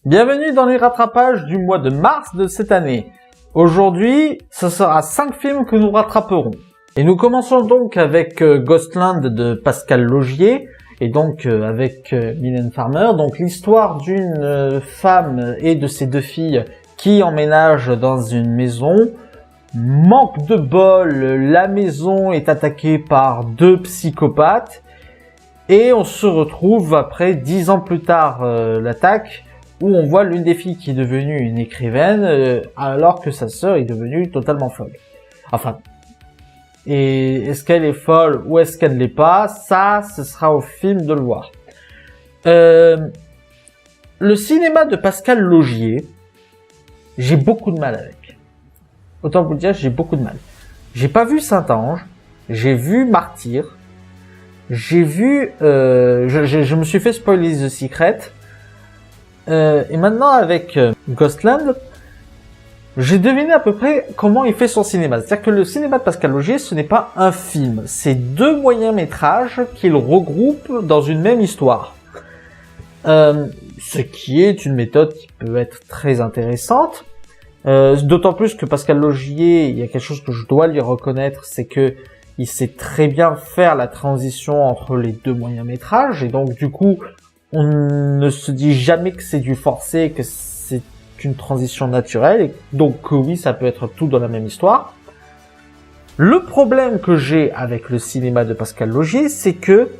Bienvenue dans les rattrapages du mois de mars de cette année. Aujourd'hui, ce sera 5 films que nous rattraperons. Et nous commençons donc avec Ghostland de Pascal Laugier, et donc avec Mylène Farmer. Donc l'histoire d'une femme et de ses 2 filles qui emménagent dans une maison. Manque de bol, la maison est attaquée par 2 psychopathes. Et on se retrouve après 10 ans plus tard l'attaque, où on voit l'une des filles qui est devenue une écrivaine, alors que sa sœur est devenue totalement folle. Enfin, et est-ce qu'elle est folle ou est-ce qu'elle ne l'est pas? Ça, ce sera au film de le voir. Le cinéma de Pascal Laugier, j'ai beaucoup de mal avec. Autant vous le dire, j'ai beaucoup de mal. J'ai pas vu Saint-Ange, j'ai vu Martyr, j'ai vu... je me suis fait spoiler The Secret. Et maintenant avec Ghostland, j'ai deviné à peu près comment il fait son cinéma. C'est-à-dire que le cinéma de Pascal Laugier, ce n'est pas un film, c'est 2 moyens-métrages qu'il regroupe dans une même histoire. Ce qui est une méthode qui peut être très intéressante. D'autant plus que Pascal Laugier, il y a quelque chose que je dois lui reconnaître, c'est que il sait très bien faire la transition entre les 2 moyens-métrages, et donc du coup, on ne se dit jamais que c'est du forcé, que c'est une transition naturelle, et donc oui, ça peut être tout dans la même histoire. Le problème que j'ai avec le cinéma de Pascal Laugier, c'est que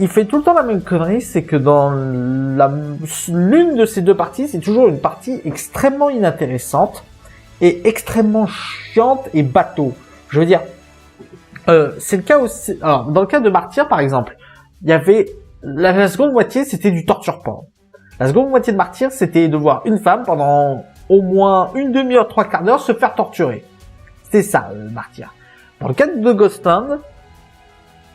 il fait tout le temps la même connerie, c'est que dans l'une de ces 2 parties, c'est toujours une partie extrêmement inintéressante, et extrêmement chiante et bateau. Je veux dire, c'est le cas aussi, alors, dans le cas de Martyr, par exemple, il y avait la seconde moitié, c'était du torture porn. La seconde moitié de Martyr, c'était de voir une femme pendant au moins une demi-heure, 3/4 d'heure se faire torturer. C'était ça, Martyr. Dans le cas de Ghostland,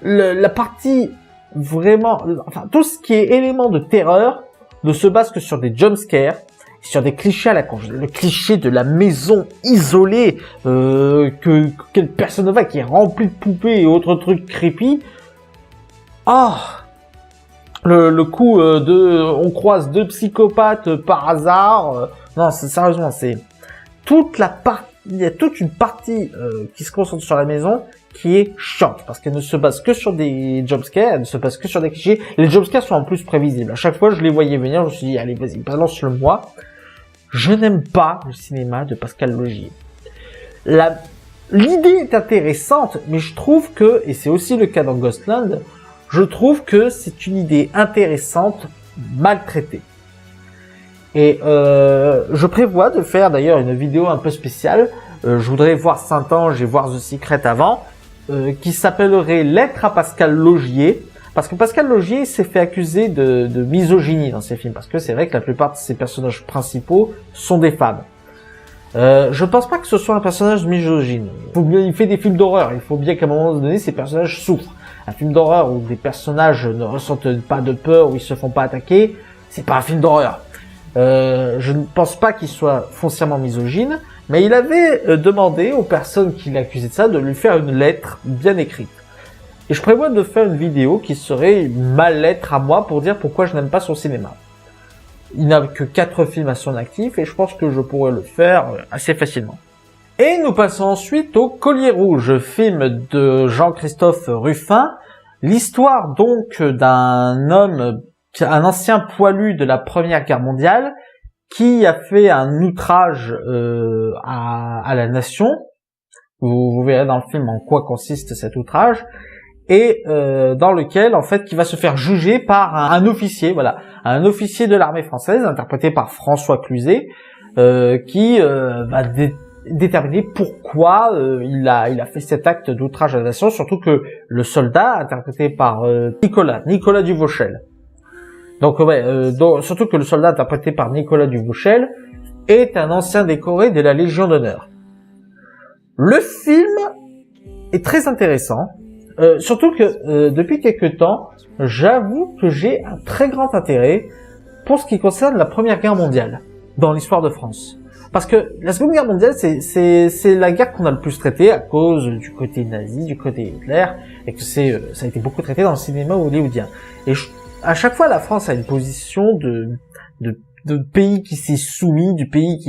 la partie vraiment, enfin, tout ce qui est élément de terreur ne se base que sur des jumpscares, sur des clichés à la con. Le cliché de la maison isolée, quelle personne ne va, qui est remplie de poupées et autres trucs creepy. Le coup on croise 2 psychopathes par hasard. Non, sérieusement, c'est toute la partie. Il y a toute une partie qui se concentre sur la maison qui est chiante parce qu'elle ne se base que sur des jumpscares, elle ne se base que sur des clichés. Les jumpscares sont en plus prévisibles. À chaque fois, je les voyais venir, je me suis dit, allez, vas-y, balance-le moi. Je n'aime pas le cinéma de Pascal Laugier. L'idée est intéressante, mais je trouve que, et c'est aussi le cas dans Ghostland, je trouve que c'est une idée intéressante, maltraitée. Et je prévois de faire d'ailleurs une vidéo un peu spéciale. Je voudrais voir Saint-Ange et voir The Secret avant, qui s'appellerait Lettre à Pascal Laugier. Parce que Pascal Laugier s'est fait accuser de misogynie dans ses films, parce que c'est vrai que la plupart de ses personnages principaux sont des femmes. Je pense pas que ce soit un personnage misogyne. Il fait des films d'horreur, il faut bien qu'à un moment donné, ces personnages souffrent. Un film d'horreur où des personnages ne ressentent pas de peur, où ils se font pas attaquer, c'est pas un film d'horreur. Je ne pense pas qu'il soit foncièrement misogyne, mais il avait demandé aux personnes qui l'accusaient de ça de lui faire une lettre bien écrite. Et je prévois de faire une vidéo qui serait ma lettre à moi pour dire pourquoi je n'aime pas son cinéma. Il n'a que 4 films à son actif et je pense que je pourrais le faire assez facilement. Et nous passons ensuite au Collier Rouge, film de Jean-Christophe Ruffin. L'histoire donc d'un homme, un ancien poilu de la Première Guerre mondiale, qui a fait un outrage à la nation. Vous verrez dans le film en quoi consiste cet outrage. Et dans lequel, en fait, qui va se faire juger par un officier, voilà, un officier de l'armée française, interprété par François Cluzet, qui va déterminer pourquoi il a fait cet acte d'outrage à la nation, surtout que le soldat, interprété par Nicolas Duvauchel. Donc surtout que le soldat interprété par Nicolas Duvauchel est un ancien décoré de la Légion d'honneur. Le film est très intéressant. Surtout que depuis quelque temps, j'avoue que j'ai un très grand intérêt pour ce qui concerne la Première Guerre mondiale dans l'histoire de France. Parce que la Seconde Guerre mondiale, c'est la guerre qu'on a le plus traitée à cause du côté nazi, du côté Hitler, et que ça a été beaucoup traité dans le cinéma hollywoodien. Et à chaque fois, la France a une position de de pays qui s'est soumis, de pays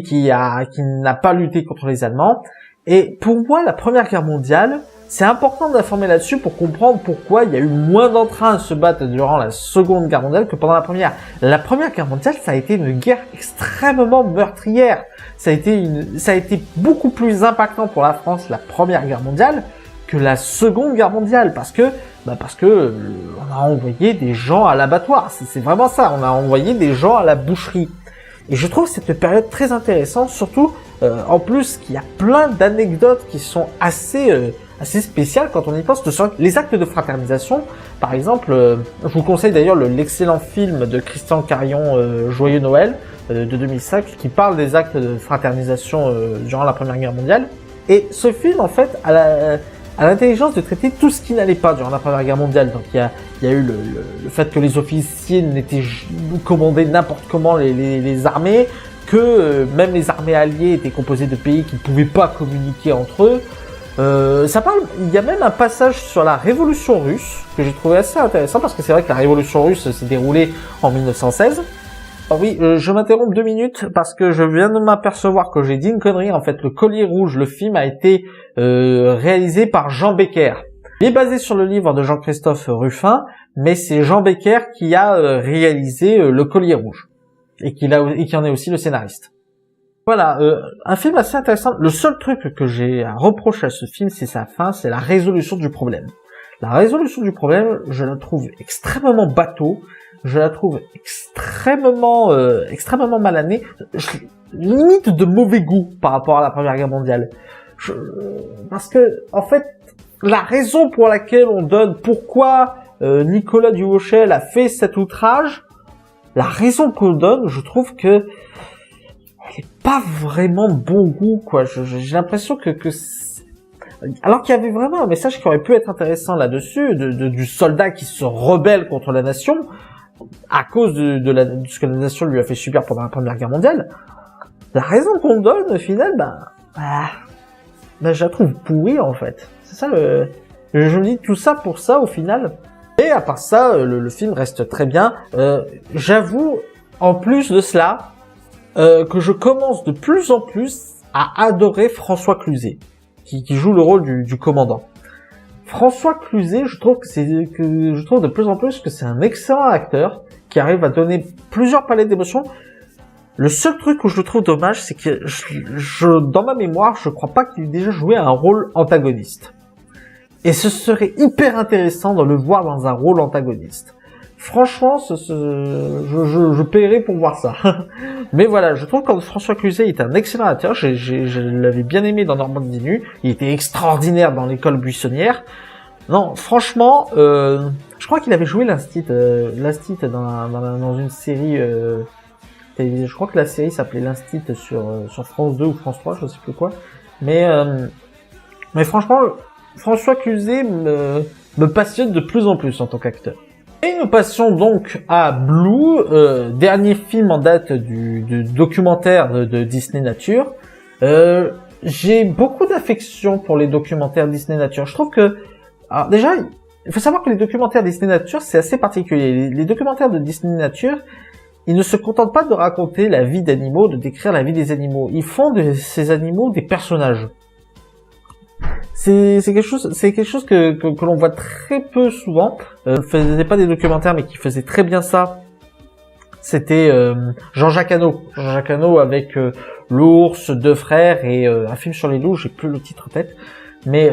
qui n'a pas lutté contre les Allemands. Et pour moi, la Première Guerre mondiale, c'est important d'informer là-dessus pour comprendre pourquoi il y a eu moins d'entrain à se battre durant la Seconde Guerre mondiale que pendant la Première. La Première Guerre mondiale, ça a été une guerre extrêmement meurtrière. Ça a été beaucoup plus impactant pour la France, la Première Guerre mondiale, que la Seconde Guerre mondiale, parce que on a envoyé des gens à l'abattoir. C'est vraiment ça. On a envoyé des gens à la boucherie. Et je trouve cette période très intéressante, surtout en plus qu'il y a plein d'anecdotes qui sont assez spéciales quand on y pense. Les actes de fraternisation, par exemple, je vous conseille d'ailleurs l'excellent film de Christian Carion, Joyeux Noël, de 2005, qui parle des actes de fraternisation durant la Première Guerre mondiale. Et ce film, en fait, a l'intelligence de traiter tout ce qui n'allait pas durant la Première Guerre mondiale. Donc il y a eu le fait que les officiers n'étaient commandés n'importe comment les armées, que même les armées alliées étaient composées de pays qui ne pouvaient pas communiquer entre eux. Il y a même un passage sur la Révolution russe que j'ai trouvé assez intéressant, parce que c'est vrai que la Révolution russe s'est déroulée en 1916. Oh oui, je m'interromps 2 minutes parce que je viens de m'apercevoir que j'ai dit une connerie. En fait, Le Collier Rouge, le film, a été réalisé par Jean Becker. Il est basé sur le livre de Jean-Christophe Ruffin, mais c'est Jean Becker qui a réalisé Le Collier Rouge et qui en est aussi le scénariste. Voilà, un film assez intéressant. Le seul truc que j'ai à reprocher à ce film, c'est sa fin, c'est la résolution du problème. La résolution du problème, je la trouve extrêmement bateau. Je la trouve extrêmement mal amenée, limite de mauvais goût par rapport à la Première Guerre mondiale. Parce que, en fait, la raison pour laquelle on donne pourquoi Nicolas Duhochel a fait cet outrage, la raison qu'on donne, je trouve que elle est pas vraiment de bon goût, quoi. J'ai l'impression que alors qu'il y avait vraiment un message qui aurait pu être intéressant là-dessus, du soldat qui se rebelle contre la nation, à cause de ce que la nation lui a fait subir pendant la Première Guerre mondiale. La raison qu'on donne, au final, je la trouve pourrie, en fait. C'est ça je me dis tout ça pour ça, au final. Et à part ça, le film reste très bien. J'avoue, en plus de cela, que je commence de plus en plus à adorer François Cluzet, qui joue le rôle du commandant. François Cluzet, je trouve de plus en plus que c'est un excellent acteur qui arrive à donner plusieurs palettes d'émotions. Le seul truc où je le trouve dommage, c'est que dans ma mémoire, je crois pas qu'il ait déjà joué un rôle antagoniste. Et ce serait hyper intéressant de le voir dans un rôle antagoniste. Franchement, je paierais pour voir ça. Mais voilà, je trouve que François Cluzet est un excellent acteur. Je l'avais bien aimé dans Normandie nue. Il était extraordinaire dans L'école buissonnière. Non, franchement, je crois qu'il avait joué l'Instit dans une série télévisée. Je crois que la série s'appelait l'Instit sur France 2 ou France 3, je sais plus quoi. Mais franchement, François Cluzet me passionne de plus en plus en tant qu'acteur. Et nous passons donc à Blue, dernier film en date du documentaire de Disney Nature. J'ai beaucoup d'affection pour les documentaires Disney Nature. Je trouve que, alors déjà, il faut savoir que les documentaires Disney Nature, c'est assez particulier. Les documentaires de Disney Nature, ils ne se contentent pas de raconter la vie d'animaux, de décrire la vie des animaux. Ils font de ces animaux des personnages. C'est quelque chose que l'on voit très peu souvent. Faisait pas des documentaires, mais qui faisait très bien ça. C'était Jean-Jacques Hano. Jean-Jacques Hano avec l'ours, 2 frères et un film sur les loups. J'ai plus le titre en tête. Mais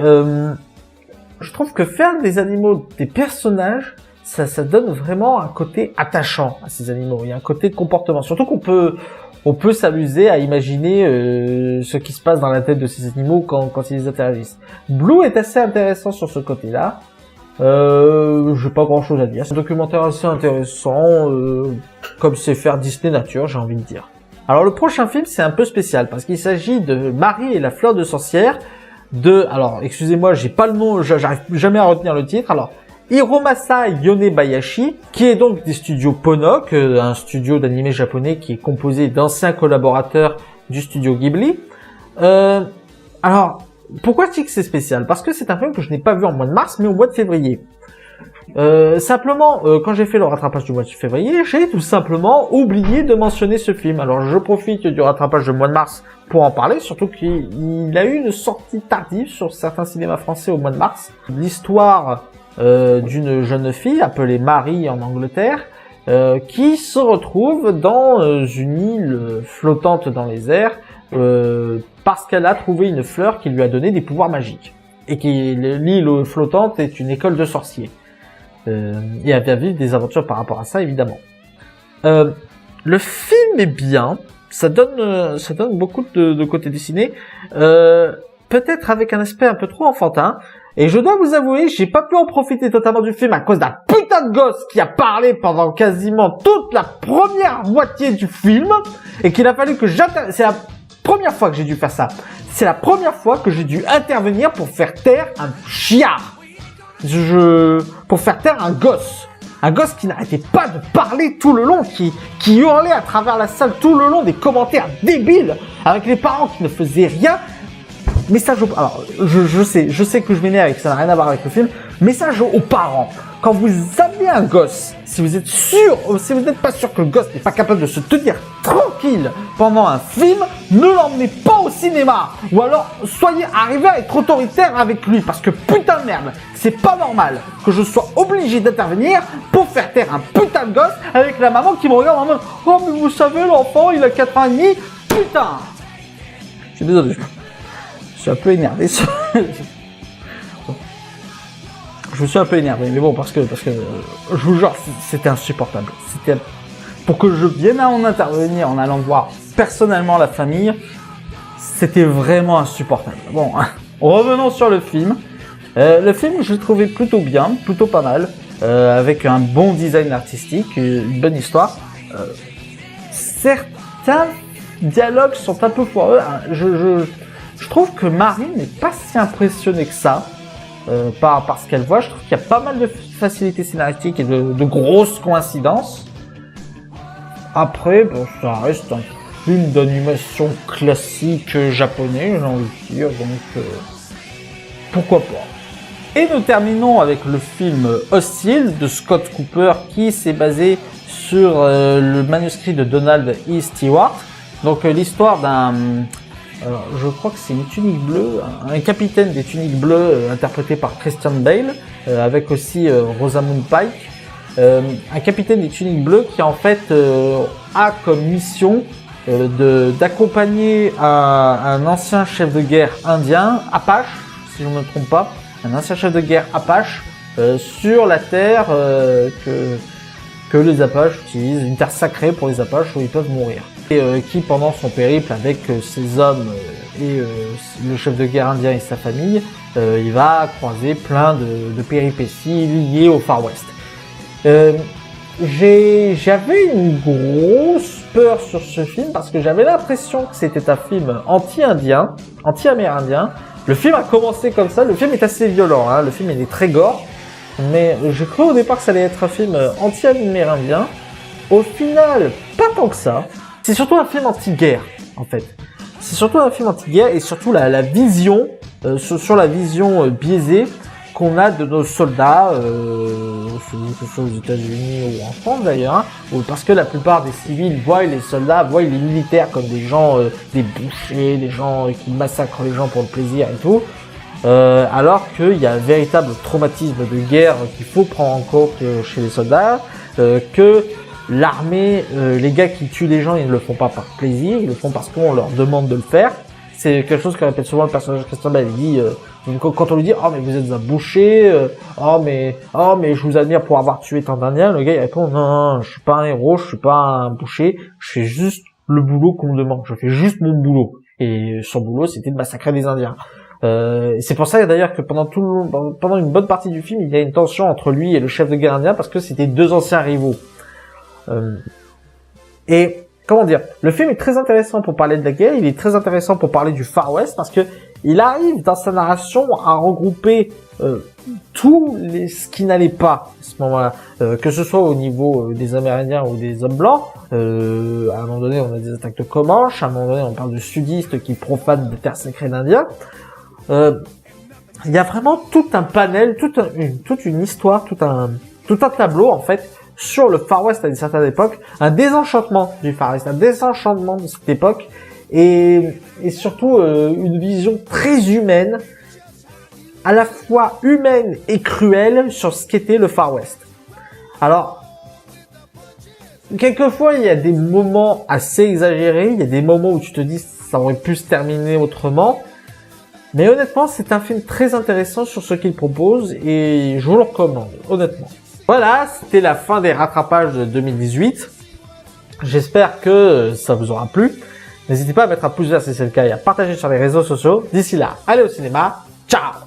je trouve que faire des animaux des personnages, ça donne vraiment un côté attachant à ces animaux. Il y a un côté de comportement. Surtout qu'on peut s'amuser à imaginer ce qui se passe dans la tête de ces animaux quand ils interagissent. Blue est assez intéressant sur ce côté-là. J'ai pas grand-chose à dire. C'est un documentaire assez intéressant, comme c'est faire Disney Nature, j'ai envie de dire. Alors le prochain film, c'est un peu spécial, parce qu'il s'agit de Marie et la fleur de sorcière, alors excusez-moi, j'ai pas le nom, j'arrive jamais à retenir le titre, alors Hiromasa Yonebayashi, qui est donc des studios Ponok, un studio d'animé japonais qui est composé d'anciens collaborateurs du studio Ghibli. Alors, pourquoi je dis que c'est spécial? Parce que c'est un film que je n'ai pas vu en mois de mars, mais au mois de février. Simplement, quand j'ai fait le rattrapage du mois de février, j'ai tout simplement oublié de mentionner ce film. Alors je profite du rattrapage du mois de mars pour en parler, surtout qu'il a eu une sortie tardive sur certains cinémas français au mois de mars. L'histoire d'une jeune fille appelée Marie en Angleterre, qui se retrouve dans une île flottante dans les airs, parce qu'elle a trouvé une fleur qui lui a donné des pouvoirs magiques. Et l'île flottante est une école de sorciers. Et elle va vivre des aventures par rapport à ça, évidemment. Le film est bien, ça donne beaucoup de côté dessiné, peut-être avec un aspect un peu trop enfantin. Et je dois vous avouer, j'ai pas pu en profiter totalement du film à cause d'un putain de gosse qui a parlé pendant quasiment toute la première moitié du film, et qu'il a fallu que c'est la première fois que j'ai dû faire ça. C'est la première fois que j'ai dû intervenir pour faire taire un chiard. Pour faire taire un gosse. Un gosse qui n'arrêtait pas de parler tout le long, qui hurlait à travers la salle tout le long, des commentaires débiles, avec les parents qui ne faisaient rien. Message aux... Alors, je sais que je m'énerve et que ça n'a rien à voir avec le film. Message aux parents. Quand vous avez un gosse, si vous êtes sûr, si vous n'êtes pas sûr que le gosse n'est pas capable de se tenir tranquille pendant un film, ne l'emmenez pas au cinéma. Ou alors, soyez arrivé à être autoritaire avec lui. Parce que putain de merde, c'est pas normal que je sois obligé d'intervenir pour faire taire un putain de gosse avec la maman qui me regarde en mode « Oh mais vous savez, l'enfant, il a 4 ans et demi. Putain !» Je suis désolé. Je suis un peu énervé. Je me suis un peu énervé, mais bon, parce que je vous jure, c'était insupportable. C'était, pour que je vienne à en intervenir en allant voir personnellement la famille, c'était vraiment insupportable. Bon, revenons sur le film. Le film, je l'ai trouvé plutôt bien, plutôt pas mal, avec un bon design artistique, une bonne histoire. Certains dialogues sont un peu foireux. Je trouve que Marie n'est pas si impressionnée que ça. Par ce qu'elle voit, je trouve qu'il y a pas mal de facilité scénaristique et de grosses coïncidences. Après, bon, ça reste un film d'animation classique japonais, j'ai envie de dire, donc pourquoi pas. Et nous terminons avec le film Hostile de Scott Cooper, qui s'est basé sur le manuscrit de Donald E. Stewart. Donc l'histoire d'un... Alors, je crois que c'est une tunique bleue, un capitaine des tuniques bleues interprété par Christian Bale, avec aussi Rosamund Pike. Un capitaine des tuniques bleues qui en fait a comme mission d'accompagner un ancien chef de guerre indien, Apache, si je ne me trompe pas, un ancien chef de guerre Apache sur la terre que les Apaches utilisent, une terre sacrée pour les Apaches où ils peuvent mourir. Et qui, pendant son périple avec ses hommes et le chef de guerre indien et sa famille, il va croiser plein de péripéties liées au Far West. J'avais une grosse peur sur ce film parce que j'avais l'impression que c'était un film anti-indien, anti-amérindien. Le film a commencé comme ça, le film est assez violent, hein, le film il est très gore, mais j'ai cru au départ que ça allait être un film anti-amérindien. Au final, pas tant que ça. C'est surtout un film anti-guerre, en fait. C'est surtout un film anti-guerre et surtout la vision, sur la vision biaisée qu'on a de nos soldats, que ce soit aux États-Unis ou en France d'ailleurs, hein, parce que la plupart des civils voient les soldats, voient les militaires comme des gens, des bouchers, des gens qui massacrent les gens pour le plaisir et tout, alors qu'il y a un véritable traumatisme de guerre qu'il faut prendre en compte chez les soldats, que l'armée, les gars qui tuent les gens, ils ne le font pas par plaisir, ils le font parce qu'on leur demande de le faire. C'est quelque chose que répète souvent le personnage de Christian Bale. Il dit, quand on lui dit, oh mais vous êtes un boucher, oh mais je vous admire pour avoir tué tant d'Indiens, le gars il répond, non, je suis pas un héros, je suis pas un boucher, je fais juste le boulot qu'on me demande, je fais juste mon boulot. Et son boulot, c'était de massacrer des Indiens. C'est pour ça d'ailleurs que pendant une bonne partie du film, il y a une tension entre lui et le chef de guerre indien parce que c'était deux anciens rivaux. Et comment dire, le film est très intéressant pour parler de la guerre, il est très intéressant pour parler du Far West parce que il arrive dans sa narration à regrouper ce qui n'allait pas à ce moment-là, que ce soit au niveau des Amérindiens ou des hommes blancs. À un moment donné, on a des attaques de Comanches, à un moment donné, on parle de sudistes qui profanent des terres sacrées d'Indiens. il y a vraiment tout un panel, toute une histoire, tout un tableau en fait sur le Far West à une certaine époque, un désenchantement du Far West, un désenchantement de cette époque et surtout une vision très humaine, à la fois humaine et cruelle sur ce qu'était le Far West. Alors, quelquefois, il y a des moments assez exagérés, il y a des moments où tu te dis ça aurait pu se terminer autrement. Mais honnêtement, c'est un film très intéressant sur ce qu'il propose et je vous le recommande, honnêtement. Voilà, c'était la fin des rattrapages de 2018. J'espère que ça vous aura plu. N'hésitez pas à mettre un pouce vert si c'est le cas et à partager sur les réseaux sociaux. D'ici là, allez au cinéma. Ciao!